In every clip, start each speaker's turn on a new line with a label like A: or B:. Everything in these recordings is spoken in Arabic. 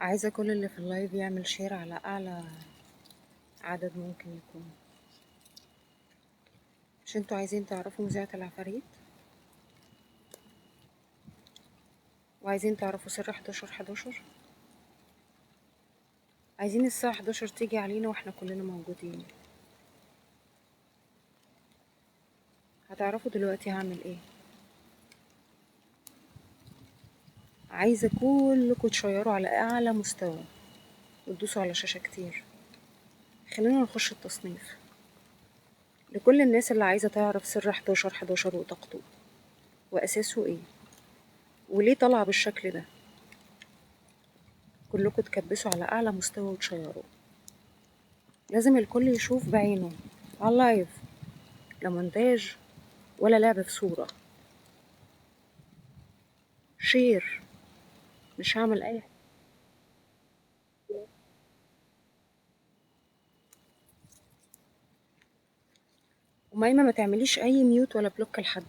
A: عايزة كل اللي في اللايف يعمل شير على أعلى عدد ممكن يكون. مش انتوا عايزين تعرفوا مذيعة العفاريت وعايزين تعرفوا سر 11 عايزين الساعة 11 تيجي علينا واحنا كلنا موجودين. هتعرفوا دلوقتي هعمل ايه. عايزة كلكم تشيروا على أعلى مستوى وتدوسوا على شاشة كتير. خلينا نخش التصنيف لكل الناس اللي عايزة تعرف سر 11 وطاقته وأساسه ايه وليه طلع بالشكل ده. كلكم تكبسوا على أعلى مستوى وتشيروا. لازم الكل يشوف بعينه على اللايف، لا مونتاج ولا لعب في صورة. شير، مش هعمل أي حاجة. ومايمة ما تعمليش أي ميوت ولا بلوك لحد.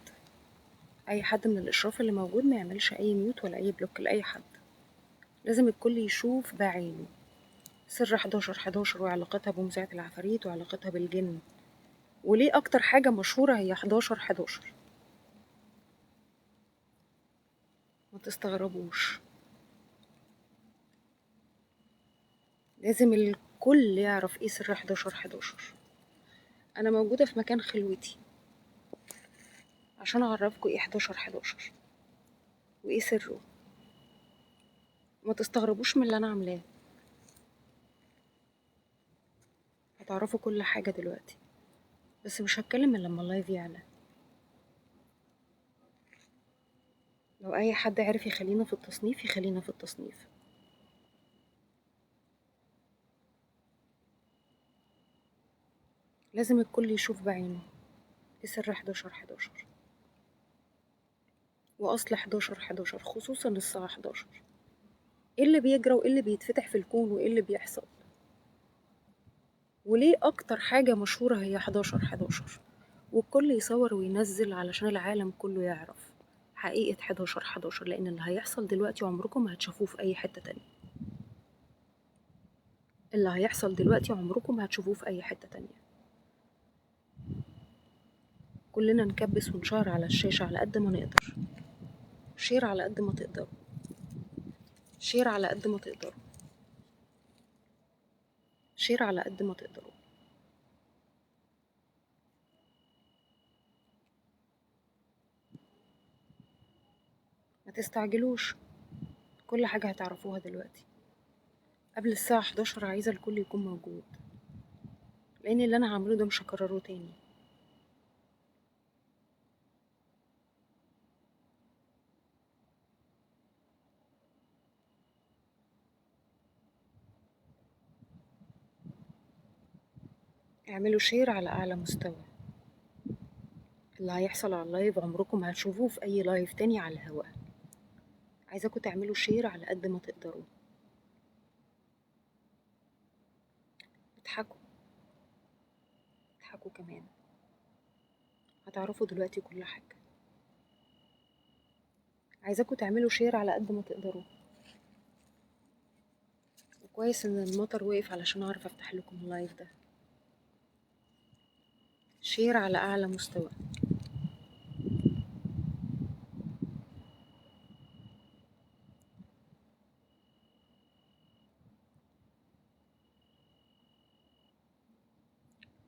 A: أي حد من الإشراف اللي موجود ما يعملش أي ميوت ولا أي بلوك لأي حد. لازم الكل يشوف بعينه سر 11 وعلاقتها بمذيعة العفاريت وعلاقتها بالجن، وليه أكتر حاجة مشهورة هي 11. ما تستغربوش، لازم الكل يعرف إيه سر 11. أنا موجودة في مكان خلوتي عشان أعرفكوا إيه 11 وإيه سره. ما تستغربوش من اللي أنا عاملاه، هتعرفوا كل حاجة دلوقتي، بس مش هتكلم إلا لما اللايف يعلى. لو أي حد عرف يخلينا في التصنيف يخلينا في التصنيف. لازم الكل يشوف بعينه إيه سر 11 وأصل 11 خصوصا الساعة 11. إيه اللي بيجرى وإيه اللي بيتفتح في الكون وإيه اللي بيحصل، وليه أكتر حاجة مشهورة هي 11 والكل يصور وينزل علشان العالم كله يعرف حقيقة 11 لأن اللي هيحصل دلوقتي عمركم ما هتشوفوه في أي حتة تانية. اللي هيحصل دلوقتي عمركم ما هتشوفوه في أي حتة تانية. كلنا نكبس ونشار على الشاشة على قد ما نقدر. شير على قد ما تقدروا. شير على قد ما تقدروا. شير على قد ما تقدروا. ما تستعجلوش، كل حاجة هتعرفوها دلوقتي. قبل الساعة 11 عايزة الكل يكون موجود، لأن اللي أنا هعمله ده مش هكرره تاني. اعملوا شير على أعلى مستوى. اللي هيحصل على اللايف عمركم ما هتشوفوه في أي لايف تاني على الهواء. عايزاكم تعملوا شير على قد ما تقدروا. اضحكوا، اضحكوا كمان، هتعرفوا دلوقتي كل حاجة. عايزاكم تعملوا شير على قد ما تقدروا. وكويس إن المطر وقف علشان أعرف أفتح لكم اللايف ده. شير على أعلى مستوى.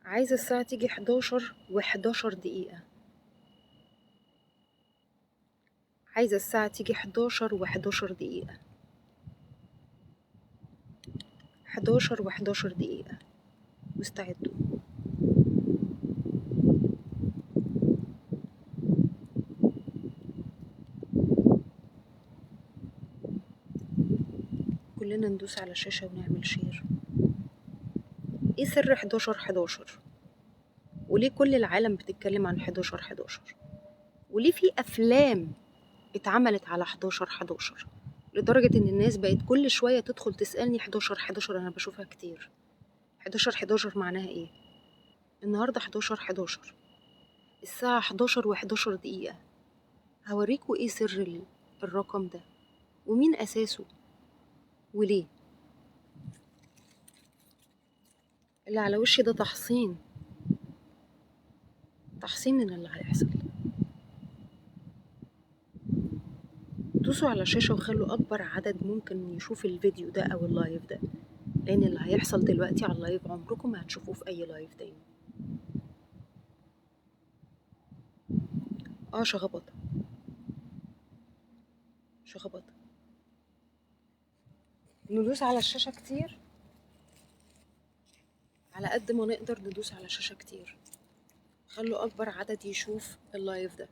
A: عايزة الساعة تيجي 11 و11 دقيقة. عايزة الساعة تيجي 11 و11 دقيقة. 11 و11 دقيقة. واستعدوا. كلنا ندوس على الشاشة ونعمل شير. ايه سر 11 وليه كل العالم بتتكلم عن 11 وليه في أفلام اتعملت على 11 لدرجة إن الناس بقت كل شوية تدخل تسألني 11 أنا بشوفها كتير. 11 معناها إيه؟ النهاردة 11 الساعة 11 و11 دقيقة. هوريكوا إيه سر الرقم ده ومين أساسه وليه. اللي على وشي ده تحصين من اللي هيحصل. دوسوا على الشاشة وخلوا أكبر عدد ممكن يشوف الفيديو ده أو اللايف ده، لأن اللي هيحصل دلوقتي على اللايف عمركم ما هتشوفوه في أي لايف تاني. شخبطة شخبطة. ندوس على الشاشة كتير، على قد ما نقدر ندوس على الشاشة كتير. خلوا أكبر عدد يشوف اللايف ده.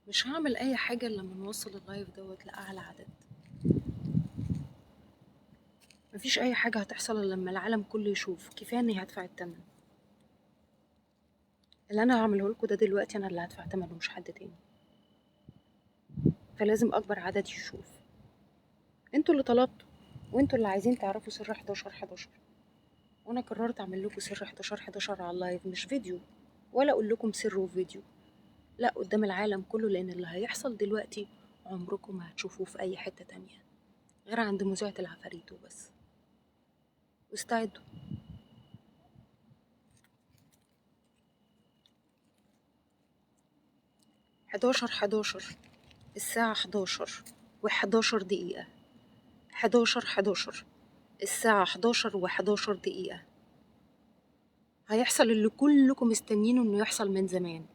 A: مش هعمل أي حاجة لما نوصل اللايف دوت لأعلى عدد. مفيش أي حاجة هتحصل إلا لما العالم كله يشوف. كفاية إني هدفع التمن. اللي أنا هعمله لكم ده دلوقتي أنا اللي هدفع تمنه مش حد تاني، فلازم أكبر عدد يشوف. انتوا اللي طلبتوا وانتوا اللي عايزين تعرفوا سر 11 وانا قررت اعمل لكم سر 11 على اللايف، مش فيديو ولا اقول لكم سر وفيديو، لا، قدام العالم كله، لان اللي هيحصل دلوقتي عمركم ما هتشوفوه في اي حتة تانية غير عند مذيعة العفاريت وبس. واستعدوا. 11 الساعة 11 و11 دقيقة. 11 الساعة 11 و11 دقيقة. هيحصل اللي كلكم مستنيينه انه يحصل من زمان،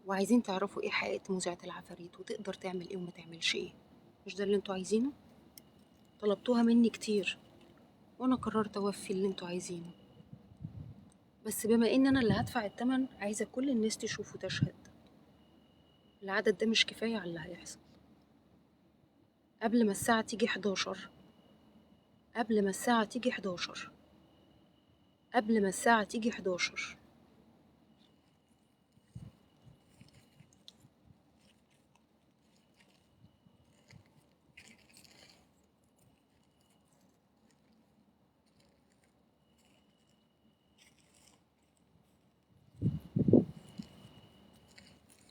A: وعايزين تعرفوا ايه حقيقة مذيعة العفاريت وتقدر تعمل ايه وما تعملش ايه. مش ده اللي انتوا عايزينه؟ طلبتوها مني كتير وانا قررت اوفي اللي انتوا عايزينه، بس بما ان انا اللي هدفع التمن عايزة كل الناس تشوف وتشهد. العدد ده مش كفاية على اللي هيحصل. قبل ما الساعة تيجي 11 قبل ما الساعة تيجي 11 قبل ما الساعة تيجي 11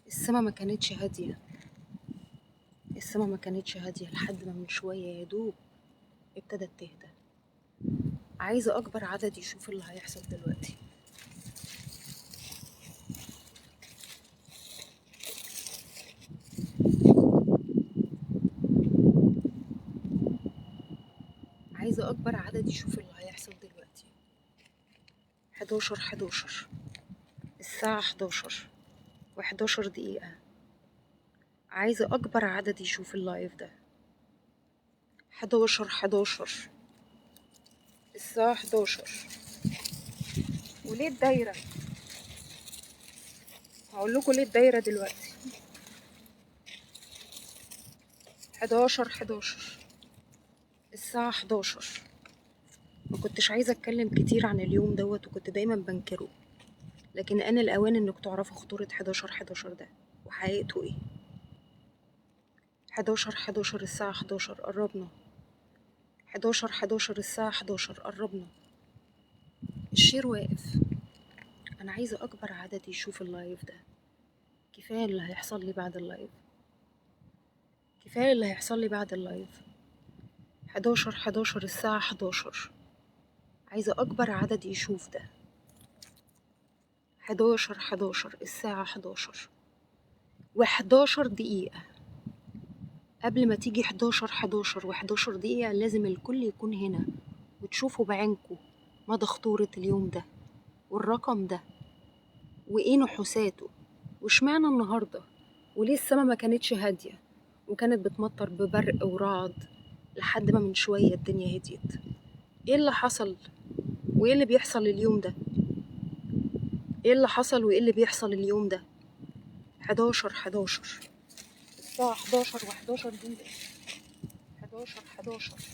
A: السما ما كانتش هادية. السما ما كانتش هادية لحد ما من شوية يا دوب ابتدت تهدى. عايزة أكبر عدد يشوف اللي هيحصل دلوقتي. عايزة أكبر عدد يشوف اللي هيحصل دلوقتي. 11 الساعة 11 و11 دقيقة. عايزة أكبر عدد يشوف اللايف ده. 11 الساعة 11. وليه الدايرة؟ هقول لكم ليه الدايرة دلوقتي. 11 الساعة 11. ما كنتش عايزة أتكلم كتير عن اليوم دوت وكنت دايما بنكره، لكن آن الأوان إنك تعرفوا خطورة 11 ده وحقيقته إيه. 11 الساعة 11 قربنا. 11 الساعة 11 قربنا. الشير واقف. أنا عايزة أكبر عدد يشوف اللايف ده. كفاية اللي هيحصل لي بعد اللايف. كفاية اللي هيحصل لي بعد اللايف. 11 الساعة 11. عايزة أكبر عدد يشوف ده. 11 الساعة 11 و11 دقيقة. قبل ما تيجي 11 و11 دقيقة لازم الكل يكون هنا وتشوفوا بعينكوا مدى خطورة اليوم ده والرقم ده وإيه نحوساته وشمعنا النهاردة وليه السما ما كانتش هادية وكانت بتمطر ببرق ورعد لحد ما من شوية الدنيا هديت. إيه اللي حصل وإيه اللي بيحصل اليوم ده؟ إيه اللي حصل وإيه اللي بيحصل اليوم ده؟ 11 الساعة 11 و11 دقيقة. 11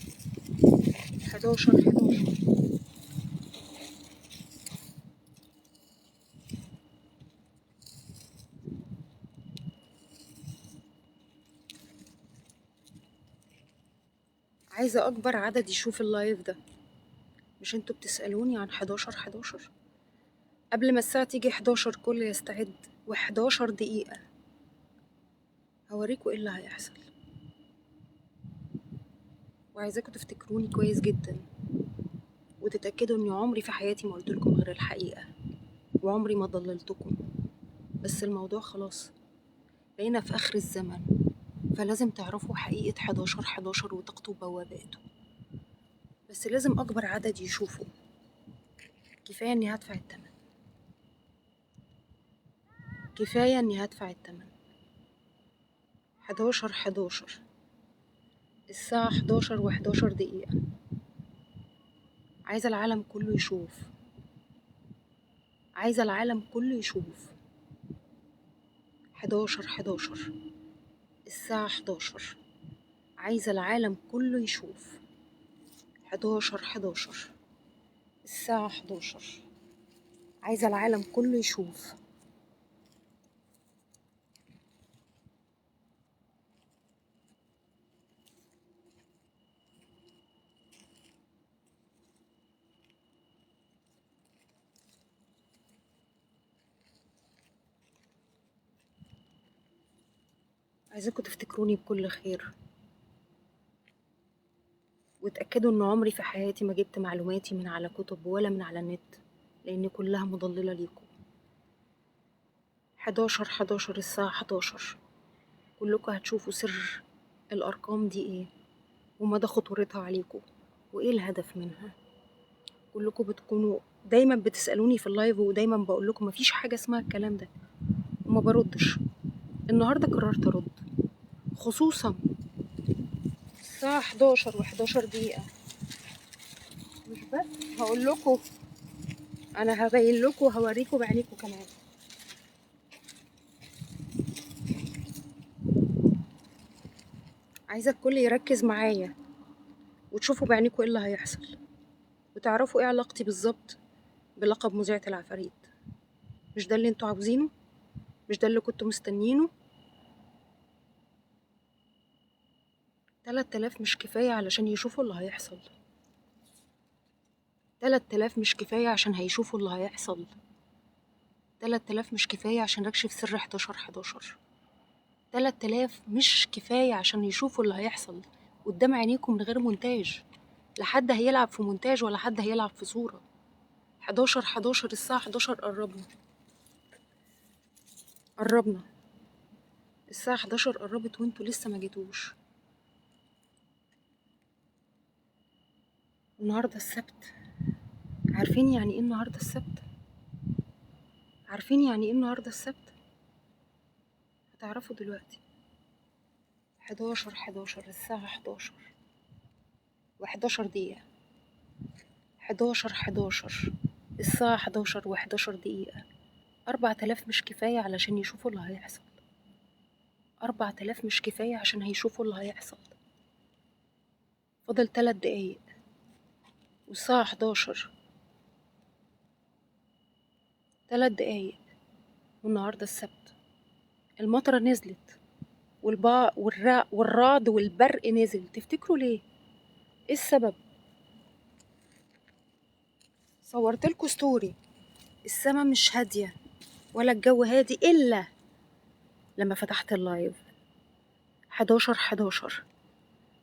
A: عايزة أكبر عدد يشوف اللايف ده. مش انتوا بتسألوني عن 11؟ قبل ما الساعة تيجي 11 كل يستعد و11 دقيقة هوريكوا ايه اللي هيحصل، وعايزاكوا تفتكروني كويس جدا وتتأكدوا إني عمري في حياتي ما قلتلكم غير الحقيقة، وعمري ما ضللتكم. بس الموضوع خلاص بقينا في آخر الزمن، فلازم تعرفوا حقيقة 11/11 وتخطوا بواباته. بس لازم أكبر عدد يشوفوا. كفاية إني هدفع التمن، كفاية إني هدفع التمن. 11/11، الساعة 11:11. عايزة العالم كله يشوف، عايزة العالم كله يشوف. 11/11، الساعة 11. عايزة العالم كله يشوف. 11/11، الساعة 11. عايزة العالم كله يشوف. عايزاكم تفتكروني بكل خير، وتأكدوا إن عمري في حياتي ما جبت معلوماتي من على كتب ولا من على النت، لأن كلها مضللة ليكم. 11/11، الساعة 11. كلكم هتشوفوا سر الأرقام دي إيه، ومدى خطورتها عليكم، وإيه الهدف منها. كلكم بتكونوا دايما بتسألوني في اللايف، ودايما بقول لكم مفيش حاجة اسمها الكلام ده، وما بردش. النهاردة قررت أرد، خصوصا الساعة 11:11. مش بس هقول لكم، أنا هبين لكم وهوريكم بعينيكم كمان. عايزة الكل يركز معايا وتشوفوا بعينيكم ايه اللي هيحصل، وتعرفوا ايه علاقتي بالظبط بلقب مذيعة العفاريت. مش ده اللي انتوا عاوزينه؟ مش ده اللي كنتوا مستنيينه؟ 3000 مش كفاية علشان يشوفوا اللي هيحصل. 3000 مش كفاية عشان هيشوفوا اللي هيحصل. 3000 مش كفاية عشان اكشف سر 11/11. 3000 مش كفاية عشان يشوفوا اللي هيحصل قدام عينيكم من غير مونتاج. لا حد هيلعب في مونتاج ولا حد هيلعب في صورة. 11/11، الساعة 11. قربنا. الساعة 11 قربت وانتوا لسه ما جيتوش. النهاردة السبت. عارفين يعني ايه النهاردة السبت؟ عارفين يعني ايه النهاردة السبت؟ هتعرفوا دلوقتي. 11/11، الساعة 11 و11. 11/11، الساعة 11:11. 4000 مش كفاية علشان يشوفوا اللي هيحصل. 4000 مش كفاية عشان هيشوفوا اللي هيحصل. فاضل 3 دقايق والساعة 11. 3 دقايق والنهاردة السبت. المطرة نزلت والرعد والبرق نزل. تفتكروا ليه؟ ايه السبب؟ صورتلكوا ستوري. السما مش هادية ولا الجو هادي إلا لما فتحت اللايف. 11/11،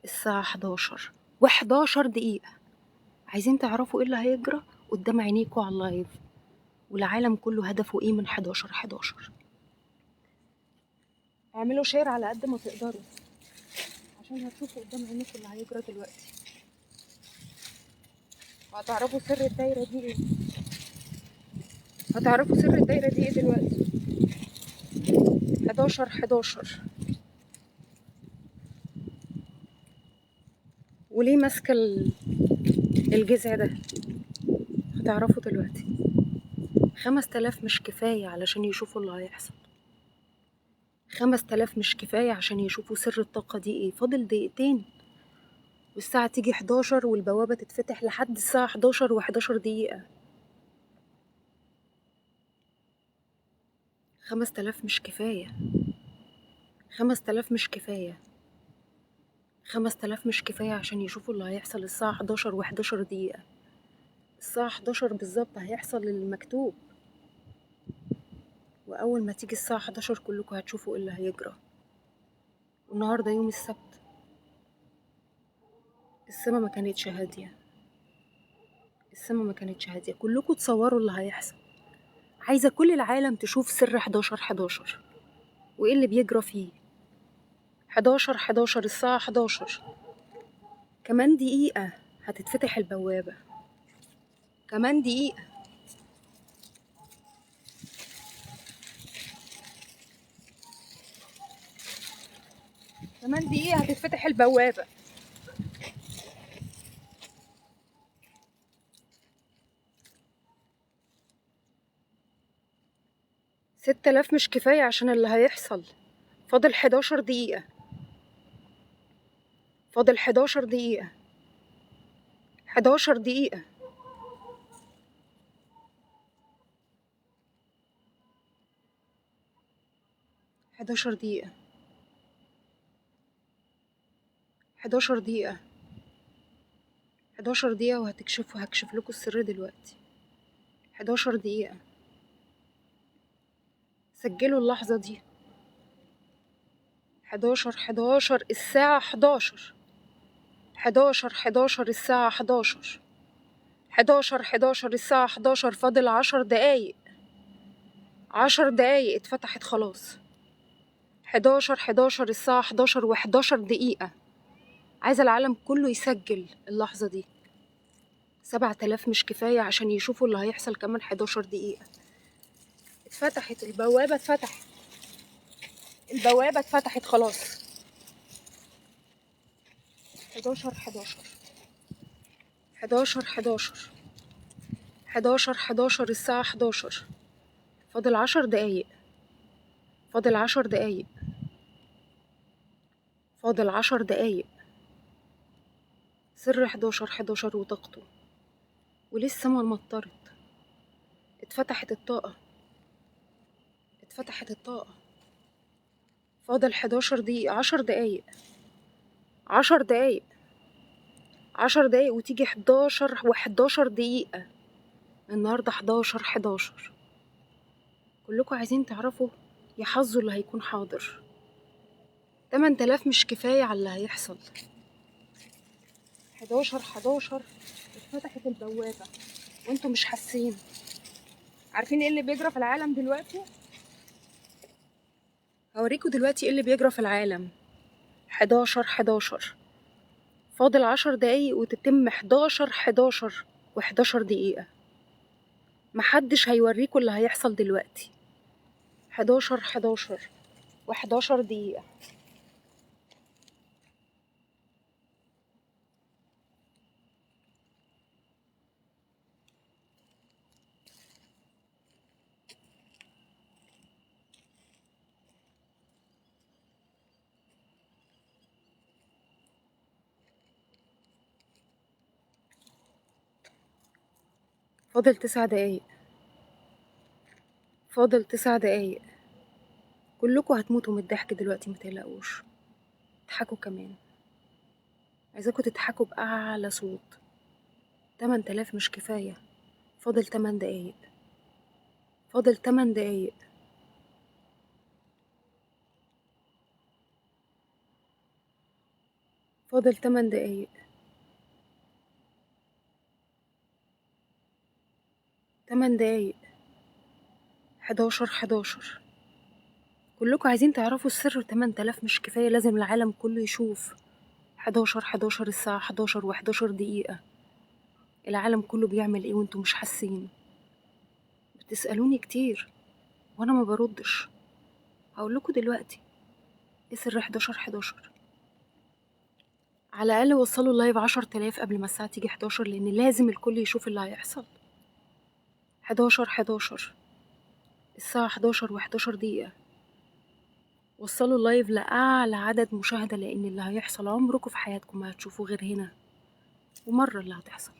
A: الساعة 11:11. عايزين تعرفوا ايه اللي هيجرى قدام عينيكوا على اللايف، والعالم كله هدفه ايه من 11/11. اعملوا شير على قد ما تقدروا عشان هتشوفوا قدام عينيكوا اللي هيجرى دلوقتي، وهتعرفوا سر الدايرة دي ايه. هتعرفوا سر الدايرة دي ايه دلوقتي. 11/11. وليه ماسكة الجذع ده؟ هتعرفوا دلوقتي. 5000 مش كفاية علشان يشوفوا اللي هيحصل. 5000 مش كفاية عشان يشوفوا سر الطاقة دي ايه. فاضل دقيقتين والساعة تيجي 11 والبوابة تتفتح لحد الساعة 11:11. 5000 مش كفاية. 5000 مش كفاية. 5000 مش كفاية عشان يشوفوا اللي هيحصل الساعة 11:11. الساعة 11 بالظبط هيحصل المكتوب، وأول ما تيجي الساعة 11 كلكم هتشوفوا ايه اللي هيجرى. والنهاردة يوم السبت. السما ما كانتش هادية، السما ما كانتش هادية. كلكم تصوروا اللي هيحصل. عايزة كل العالم تشوف سر 11 وإيه اللي بيجرى فيه. 11 الساعة 11. كمان دقيقة هتتفتح البوابة. كمان دقيقة. كمان دقيقة هتتفتح البوابة. 6000 مش كفاية عشان اللي هيحصل. فاضل 11 دقيقة. فاضل 11 دقيقة. 11 دقيقة. 11 دقيقة. 11 دقيقة. 11 دقيقة وهتكشفوا. هكشف لكم السر دلوقتي. 11 دقيقة. سجلوا اللحظة دي. 11 الساعة 11. 11 الساعة 11. 11 الساعة 11. فاضل 10 دقايق. 10 دقايق اتفتحت خلاص. 11 الساعة 11 و11 دقيقة. عايزة العالم كله يسجل اللحظة دي. 7000 مش كفاية عشان يشوفوا اللي هيحصل كمان 11 دقيقة. اتفتحت البوابة. اتفتحت البوابة. اتفتحت خلاص. 11 الساعة 11. فاضل 10 دقايق. فاضل 10 دقايق. فاضل 10 دقايق. سر 11 وطاقته. ولسه ما مطرت. اتفتحت الطاقة. اتفتحت الطاقة. فاضل 11 دقيقة. 10 دقايق. 10 دقايق. 10 دقايق وتيجي 11 و11 دقيقة. النهاردة 11. كلكم عايزين تعرفوا يا حظوا اللي هيكون حاضر. 8000 مش كفاية على اللي هيحصل. 11 اتفتحت البوابة وانتوا مش حاسين. عارفين ايه اللي بيجرى في العالم دلوقتي؟ هوريكوا دلوقتي ايه اللي بيجرى في العالم. 11. فاضل 10 دقايق وتتم 11 و11 دقيقة. محدش هيوريكوا اللي هيحصل دلوقتي. 11 و11 دقيقة. فاضل 9 دقايق. فاضل 9 دقايق. كلكوا هتموتوا من الضحك دلوقتي، متقلقوش. اضحكوا كمان. عايزاكوا تضحكوا بأعلى صوت. 8000 مش كفاية. فاضل 8 دقايق. فاضل 8 دقايق. فاضل 8 دقايق. 8 دقايق. 11. كلكوا عايزين تعرفوا السر. 8000 مش كفاية، لازم العالم كله يشوف. 11 الساعة 11 و11 دقيقة. العالم كله بيعمل ايه وانتوا مش حاسين؟ بتسألوني كتير وانا ما بردش. هقولكوا دلوقتي ايه سر 11. على الأقل وصلوا اللايف 10,000 قبل ما الساعة تيجي 11، لأن لازم الكل يشوف اللي هيحصل. 11 الساعة 11 و11 دقيقة. وصلوا اللايف لأعلى عدد مشاهدة، لأن اللي هيحصل عمركم في حياتكم ما هتشوفوه غير هنا. ومرة اللي هتحصل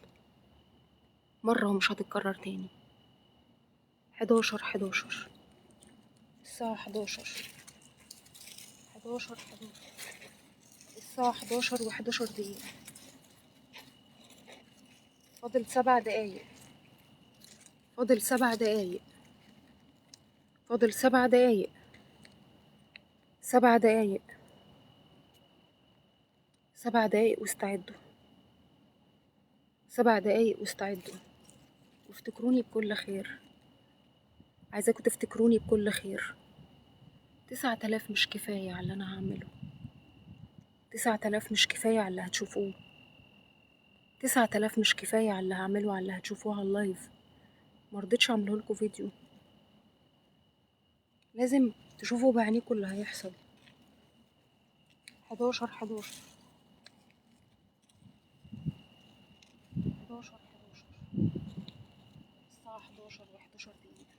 A: مرة ومش هتتكرر تاني. 11 الساعة 11. الساعة 11 و11 دقيقة. فاضل 7 دقايق. فاضل 7 دقايق. فاضل 7 دقايق. 7 دقايق. 7 دقايق واستعدوا. 7 دقايق واستعدوا وافتكروني بكل خير. عايزاكوا تفتكروني بكل خير. 9000 مش كفاية على اللي أنا هعمله. 9000 مش كفاية على اللي هتشوفوه. 9000 مش كفاية على اللي هعمله، على اللي هتشوفوه على اللايف. مرضتش أعملهولكوا فيديو. لازم تشوفوا بعينيكوا اللي هيحصل. 11 11 11 11 الساعة 11 و11 دقيقة.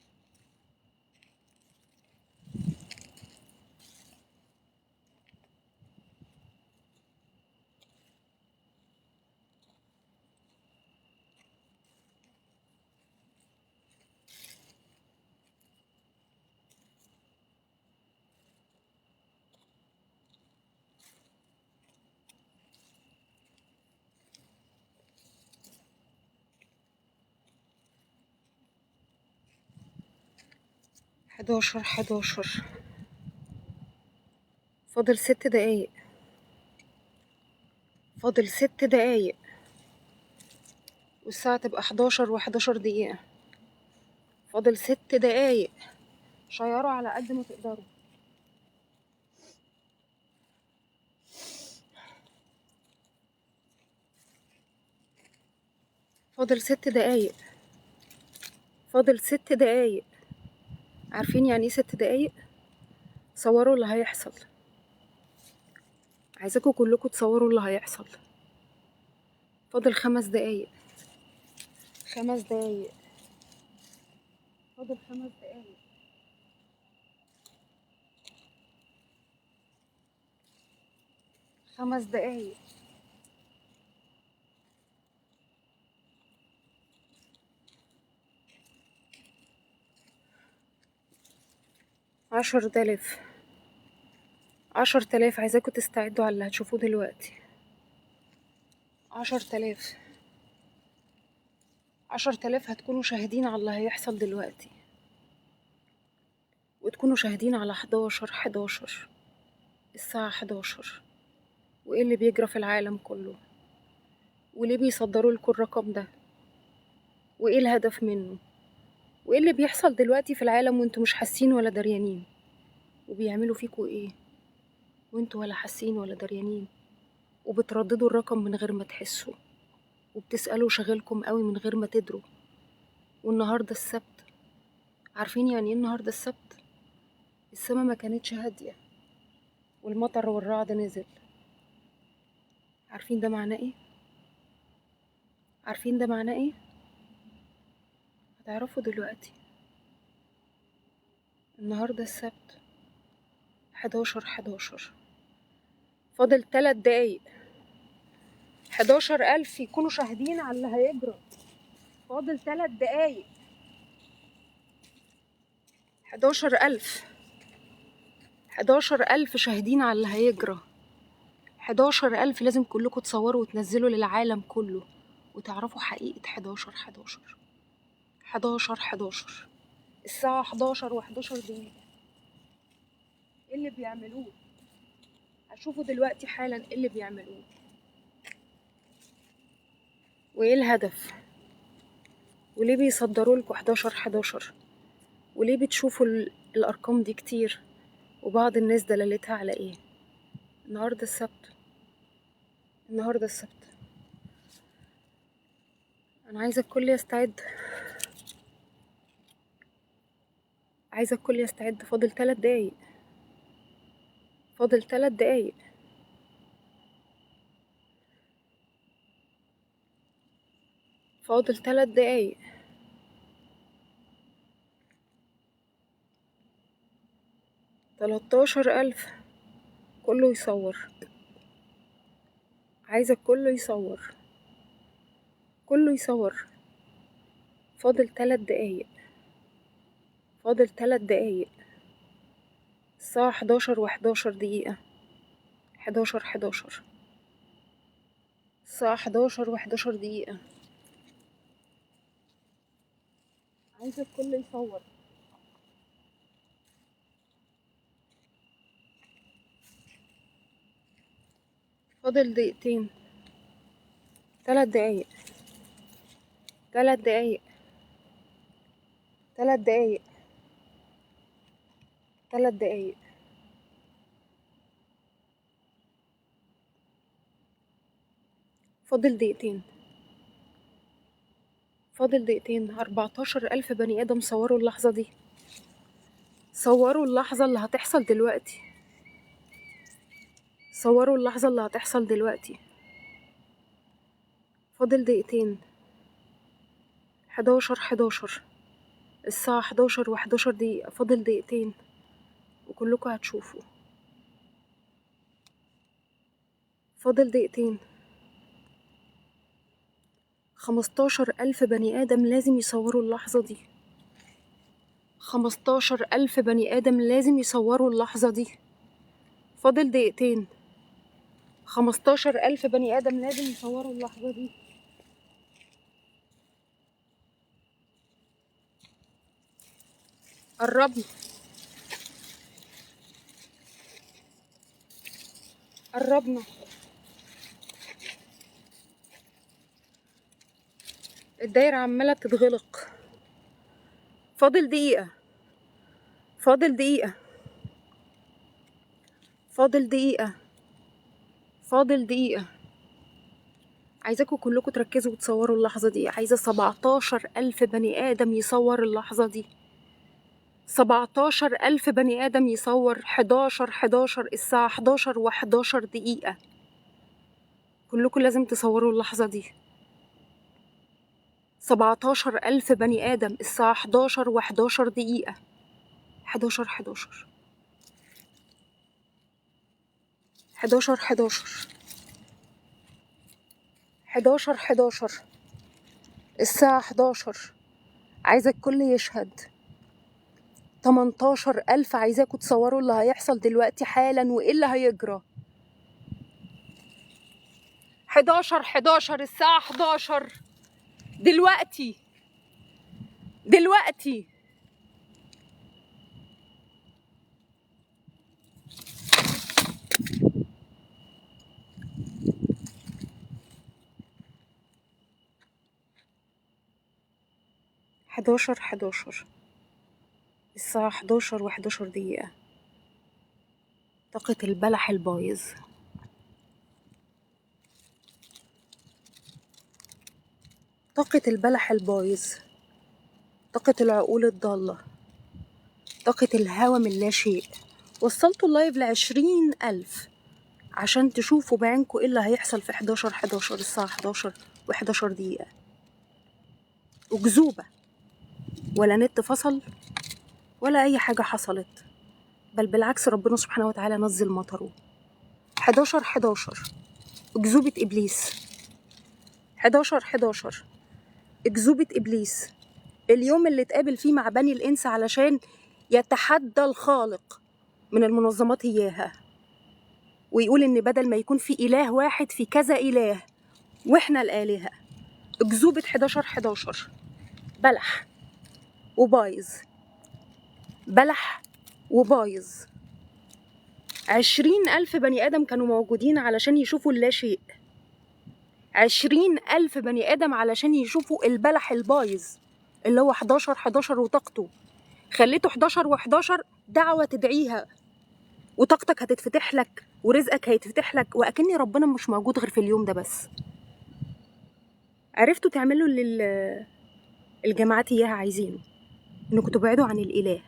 A: 11 11 فاضل 6 دقايق. فاضل 6 دقايق والساعة تبقى 11 و11 دقيقة. فاضل 6 دقايق. شيروا على قد ما تقدروا. فاضل 6 دقايق. فاضل 6 دقايق. عارفين يعني ايه 6 دقايق؟ صوروا اللي هيحصل. عايزاكم كلكم تصوروا اللي هيحصل. فاضل 5 دقايق. 5 دقايق. فاضل 5 دقايق. 5 دقايق. 10,000. 10,000. عايزاكم تستعدوا على اللي هتشوفوه دلوقتي. 10,000. 10,000 هتكونوا شاهدين على اللي هيحصل دلوقتي. وتكونوا شاهدين على 11 11 الساعة 11 وإيه اللي بيجرى في العالم كله، وليه بيصدروا لكم الرقم ده، وإيه الهدف منه، وإيه اللي بيحصل دلوقتي في العالم وانتوا مش حاسين ولا دريانين، وبيعملوا فيكوا إيه وانتوا ولا حاسين ولا دريانين، وبترددوا الرقم من غير ما تحسوا، وبتسألوا شغلكم قوي من غير ما تدروا. والنهاردة السبت. عارفين يعني ايه النهاردة السبت؟ السما ما كانتش هادية والمطر والرعد نزل. عارفين ده معناه ايه؟ عارفين ده معناه ايه؟ هتعرفوا دلوقتي. النهاردة السبت 11 11 فاضل 3 دقايق. 11,000 يكونوا شاهدين على اللي هيجرى. فاضل 3 دقايق. 11,000. 11,000 شاهدين على اللي هيجرى. 11,000 لازم كلكم تصوروا وتنزلوا للعالم كله وتعرفوا حقيقة 11 11 11 11 الساعة 11 و11 دقيقة. ايه اللي بيعملوه؟ هشوفوا دلوقتي حالا ايه اللي بيعملوه وايه الهدف، وليه بيصدروا لكم 11 11، وليه بتشوفوا الارقام دي كتير، وبعض الناس دلالتها على ايه. النهارده السبت. النهارده السبت. انا عايزه الكل يستعد. عايزه الكل يستعد. فاضل 3 دقايق. فاضل 3 دقايق. فاضل 3 دقايق. 13,000. كله يصور. عايزة كله يصور. كله يصور. فاضل 3 دقايق. فاضل 3 دقايق. الساعة 11 و11 دقيقة. 11 11 الساعة 11 و11 دقيقة. عايزة الكل يصور. فاضل دقيقتين. 3 دقايق. 3 دقايق 3 دقايق 3 دقايق فاضل دقيقتين 14,000 بني آدم صوروا اللحظة دي، صوروا اللحظة اللي هتحصل دلوقتي، صوروا اللحظة اللي هتحصل دلوقتي. فاضل دقيقتين 11 الساعة 11:11 فاضل دقيقتين وكلكم هتشوفوا. فاضل دقيقتين 15,000 بني آدم لازم يصوروا اللحظة دي، 15,000 بني آدم لازم يصوروا اللحظة دي. فاضل دقيقتين 15,000 بني آدم لازم يصوروا اللحظة دي. قربنا قربنا، الدايرة عمالة بتتغلق. فاضل دقيقة فاضل دقيقة فاضل دقيقة فاضل دقيقة. عايزاكم كلكم تركزوا وتصوروا اللحظة دي. عايزة 17,000 بني آدم يصور اللحظة دي، 17,000 بني آدم يصور. 11 الساعة 11:11 كلكم لازم تصوروا اللحظة دي. 17,000 بني آدم، الساعة 11:11 11 11 11 11 11 الساعة 11. عايزة الكل يشهد. 18,000 عايزاكم تصوروا اللي هيحصل دلوقتي حالا وإيه اللي هيجرى. 11 الساعة 11 دلوقتي 11 الساعة 11:11. طاقة البلح البايظ، طاقة البلح البايظ، طاقة العقول الضالة، طاقة الهوى من لا شيء. وصلتوا اللايف ل20,000 عشان تشوفوا بعينكم ايه اللي هيحصل في 11 الساعة 11:11. أكذوبة، ولا نت فصل ولا أي حاجة حصلت، بل بالعكس ربنا سبحانه وتعالى نزل مطره. 11 أكذوبة إبليس. 11 أكذوبة إبليس. اليوم اللي اتقابل فيه مع بني الإنس علشان يتحدى الخالق من المنظمات إياها، ويقول إن بدل ما يكون في إله واحد في كذا إله وإحنا الآلهة. أكذوبة 11 بلح وبايظ، بلح وبايظ. 20,000 بني آدم كانوا موجودين علشان يشوفوا اللا شيء. 20,000 بني آدم علشان يشوفوا البلح البايظ اللي هو 11 وطاقته. خليته 11 دعوة تدعيها وطاقتك هتتفتح لك ورزقك هيتفتح لك، وأكني ربنا مش موجود غير في اليوم ده بس. عرفتوا تعملوا اللي الجماعات إياها عايزينه، إنكم تبعدوا عن الإله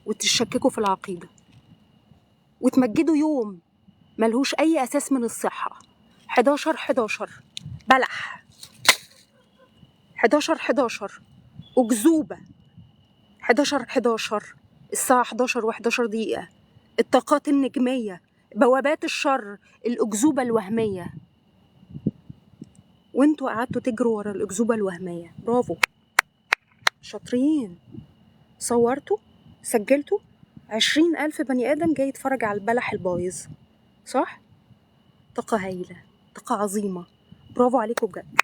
A: وتشككوا في العقيدة وتمجدوا يوم ملهوش أي أساس من الصحة. 11 بلح. 11 أكذوبة. 11 الساعة 11:11. الطاقات النجمية، بوابات الشر، الأكذوبة الوهمية. وانتوا قعدتوا تجروا ورا الأكذوبة الوهمية. برافو، شاطرين. صورتوا، سجلتوا 20,000 بني آدم جاي يتفرج على البلح البايظ، صح؟ طاقة هايلة، طاقة عظيمة. برافو عليكم بجد.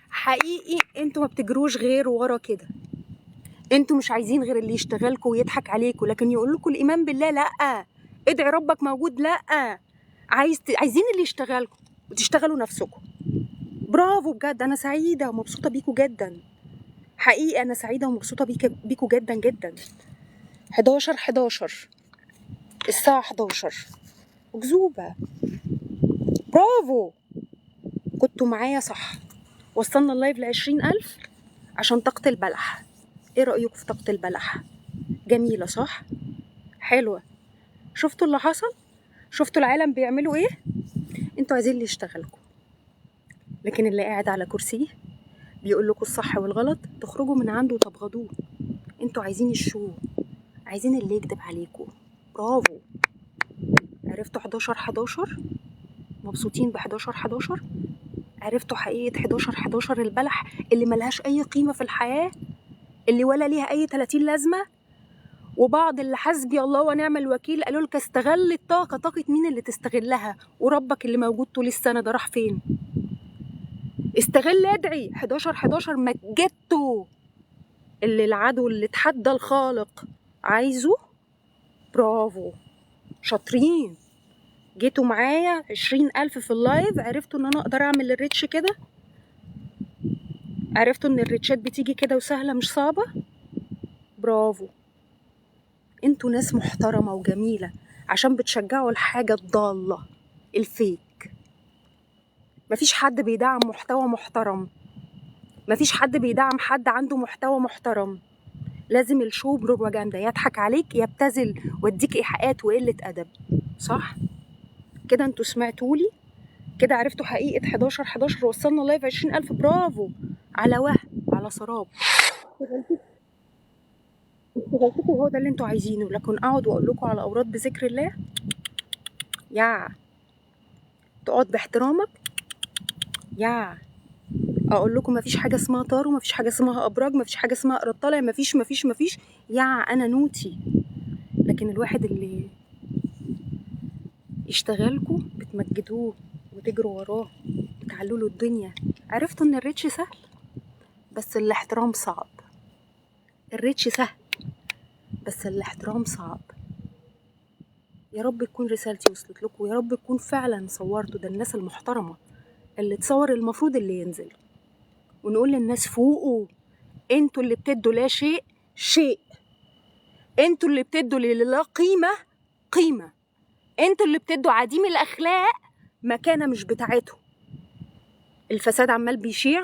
A: حقيقي انتوا ما بتجروش غير ورا كده. انتوا مش عايزين غير اللي يشتغلكوا ويضحك عليكوا، لكن يقول لكم الإيمان بالله لأ، ادعي ربك موجود لأ. عايزين اللي يشتغلكوا وتشتغلوا نفسكم. برافو بجد، انا سعيده ومبسوطه بيكوا جدا، حقيقي انا سعيده ومبسوطه بيكوا جدا جدا. 11 الساعه 11 أكذوبة. برافو، كنتوا معايا صح. وصلنا اللايف ل20,000 عشان طاقة البلح. ايه رأيكم في طاقة البلح؟ جميلة صح؟ حلوة. شفتوا اللي حصل؟ شفتوا العالم بيعملوا ايه؟ انتوا عايزين اللي يشتغلكم، لكن اللي قاعد على كرسيه بيقول لكم الصح والغلط تخرجوا من عنده وتبغضوه. انتوا عايزين الشو، عايزين اللي يكذب عليكم. برافو، عرفتوا 11 مبسوطين ب11 عرفتوا حقيقة 11 البلح اللي ملهاش أي قيمة في الحياة، اللي ولا ليها أي 30 لازمة. وبعض اللي حسبي الله ونعم الوكيل قالوا لك استغل الطاقة. طاقة مين اللي تستغلها؟ وربك اللي موجود طول السنة ده راح فين؟ استغل، ادعي. 11 مجدته اللي العدو اللي تحدى الخالق عايزه. برافو، شاطرين. جيتوا معايا 20,000 في اللايف، عرفتوا ان انا اقدر اعمل الريتش كده، عرفتوا ان الريتشات بتيجي كده وسهلة مش صعبة. برافو، انتوا ناس محترمة وجميلة عشان بتشجعوا الحاجة الضالة الفيك. مفيش حد بيدعم محتوى محترم، مفيش حد بيدعم حد عنده محتوى محترم. لازم الشو بروباجندا، يضحك عليك يبتذل واديك ايحاءات وقلة ادب. صح كده؟ انتوا سمعتولي كده، عرفتوا حقيقة 11 وصلنا لايف 20,000. برافو، على وهم، على سراب. استغلتكم، هو ده اللي انتوا عايزينه. لكن اقعد واقول لكم على اوراد بذكر الله، يا تقعد باحترامك، يا اقول لكم مفيش حاجه اسمها طار، ومفيش حاجه اسمها ابراج، مفيش حاجه اسمها قرط طالع، مفيش. يا انا نوتي. لكن الواحد اللي يشتغلكوا بتمجدوه وتجروا وراه وتعلوا له الدنيا. عرفتوا ان الريتش سهل، بس الاحترام صعب. الريتش سهل بس الاحترام صعب. يا رب تكون رسالتي وصلت لكم، ويا رب تكون فعلا صورتوا. ده الناس المحترمه اللي تصور المفروض اللي ينزل، ونقول للناس فوقوا. انتوا اللي بتدوا لا شيء، انتوا اللي بتدوا للي لا قيمة، انتوا اللي بتدوا عديم الأخلاق مكانة مش بتاعته. الفساد عمال بيشيع،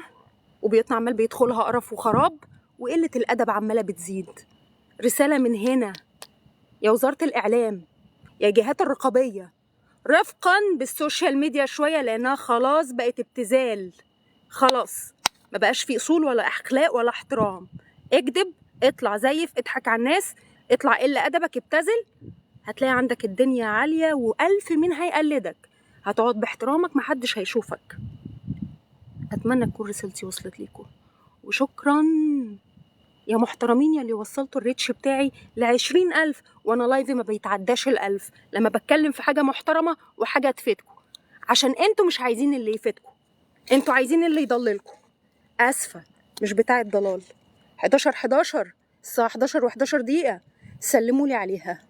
A: وبيطلع عمال بيدخلها قرف وخراب، وقلة الأدب عمالة بتزيد. رسالة من هنا يا وزارة الإعلام، يا جهات الرقابية، رفقا بالسوشيال ميديا شوية، لأنها خلاص بقت ابتذال. خلاص ما بقاش في أصول ولا أخلاق ولا احترام. اكدب، اطلع زيف، اضحك على الناس، اطلع قل أدبك، ابتذل، هتلاقي عندك الدنيا عالية و1000 مين هيقلدك. هتقعد باحترامك، محدش هيشوفك. أتمنى تكون رسالتي وصلت ليكم، وشكرا يا محترمين يا اللي وصلتوا الريتش بتاعي ل20,000. وانا لايفي ما بيتعداش 1000 لما بتكلم في حاجة محترمة وحاجة تفيدكم، عشان انتوا مش عايزين اللي يفيدكم، انتوا عايزين اللي يضللكم. اسفة، مش بتاع الضلال. 11 الساعة 11 و11 دقيقة، سلموا لي عليها.